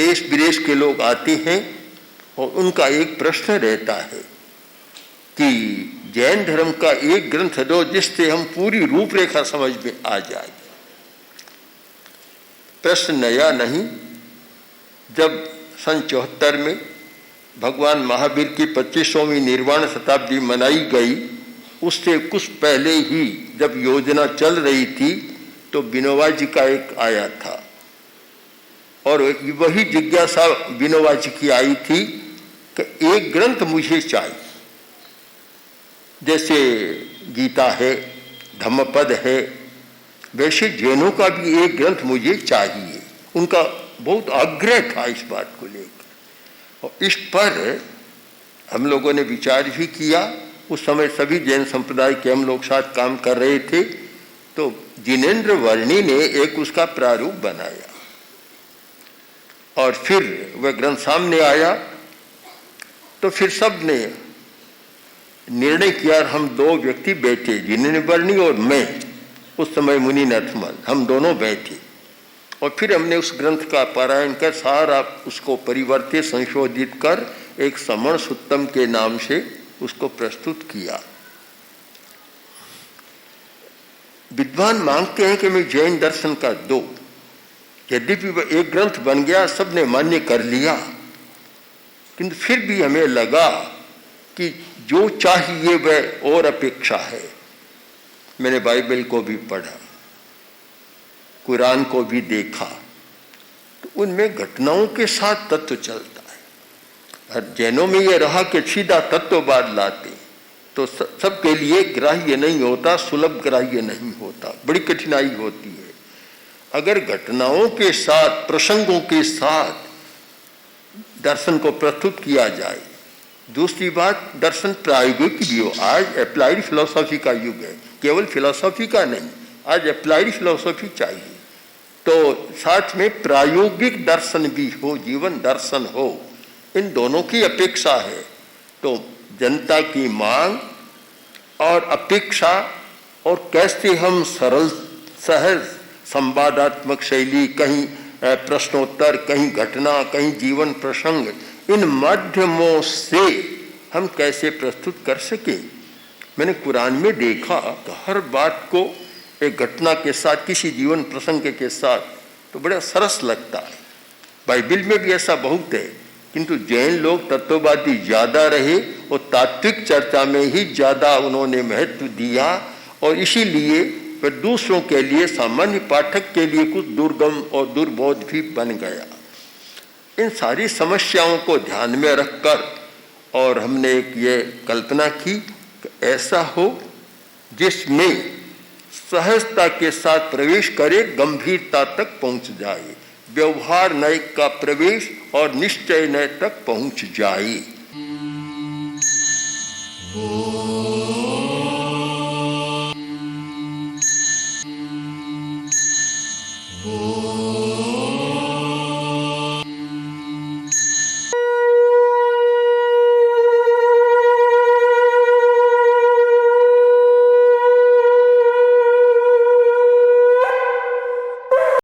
देश विदेश के लोग आते हैं और उनका एक प्रश्न रहता है कि जैन धर्म का एक ग्रंथ दो जिससे हम पूरी रूपरेखा समझ में आ जाए। प्रश्न नया नहीं। जब सन 74 में भगवान महावीर की 25वीं निर्वाण शताब्दी मनाई गई, उससे कुछ पहले ही जब योजना चल रही थी तो विनोबा जी का एक आया था और वही जिज्ञासा विनोबा जी की आई थी कि एक ग्रंथ मुझे चाहिए। जैसे गीता है, धम्मपद है, वैसे जैनों का भी एक ग्रंथ मुझे चाहिए। उनका बहुत आग्रह था इस बात को लेकर और इस पर हम लोगों ने विचार भी किया। उस समय सभी जैन संप्रदाय के हम लोग साथ काम कर रहे थे, तो जिनेन्द्र वर्णी ने एक उसका प्रारूप बनाया और फिर वह ग्रंथ सामने आया। तो फिर सब ने निर्णय किया, हम दो व्यक्ति बैठे, जिनेन्द्र वर्णी और मैं, उस समय मुनि नथमल, हम दोनों बैठे और फिर हमने उस ग्रंथ का पारायण कर सारा उसको परिवर्तित संशोधित कर एक समण सुत्तम के नाम से उसको प्रस्तुत किया। विद्वान मांगते हैं कि मैं जैन दर्शन का दो, यद्यपि वह एक ग्रंथ बन गया, सबने मान्य कर लिया, किंतु फिर भी हमें लगा कि जो चाहिए वह और अपेक्षा है। मैंने बाइबल को भी पढ़ा, कुरान को भी देखा, तो उनमें घटनाओं के साथ तत्व चलता है। और जैनों में यह रहा कि सीधा तत्ववाद लाते तो सबके लिए ग्राह्य नहीं होता, सुलभ ग्राह्य नहीं होता, बड़ी कठिनाई होती है। अगर घटनाओं के साथ, प्रसंगों के साथ दर्शन को प्रस्तुत किया जाए। दूसरी बात, दर्शन प्रायोगिक भी हो। आज अप्लाइड फिलॉसफी का युग है, केवल फिलॉसफी का नहीं, आज अप्लाइड फिलॉसफी चाहिए। तो साथ में प्रायोगिक दर्शन भी हो, जीवन दर्शन हो, इन दोनों की अपेक्षा है। तो जनता की मांग और अपेक्षा और कैसे हम सरल सहज संवादात्मक शैली, कहीं प्रश्नोत्तर, कहीं घटना, कहीं जीवन प्रसंग, इन माध्यमों से हम कैसे प्रस्तुत कर सके। मैंने कुरान में देखा तो हर बात को एक घटना के साथ, किसी जीवन प्रसंग के साथ, तो बड़ा सरस लगता है। बाइबल में भी ऐसा बहुत है, किंतु जैन लोग तत्ववादी ज्यादा रहे और तात्विक चर्चा में ही ज्यादा उन्होंने महत्व दिया और इसीलिए वह दूसरों के लिए, सामान्य पाठक के लिए कुछ दुर्गम और दुर्बोध भी बन गया। इन सारी समस्याओं को ध्यान में रखकर और हमने एक ये कल्पना की कि ऐसा हो जिसमें सहजता के साथ प्रवेश करे, गंभीरता तक पहुंच जाए, व्यवहार नय का प्रवेश और निश्चय नय तक पहुंच जाए।